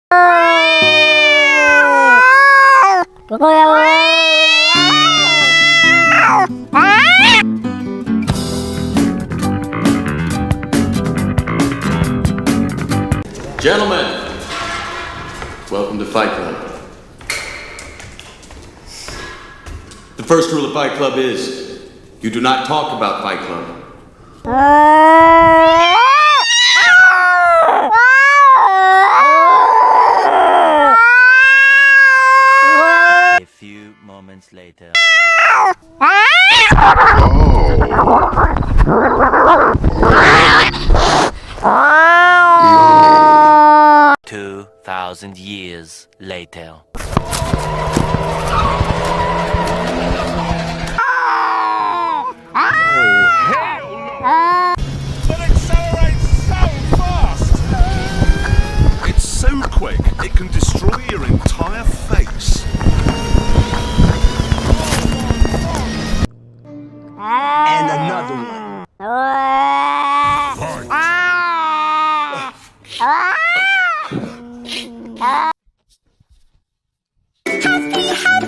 Gentlemen, welcome to Fight Club. The first rule of Fight Club is, you do not talk about Fight Club. A few moments later. 2,000 years later. It accelerates so fast! It's so quick, it can destroy your entire face. And another one. Happy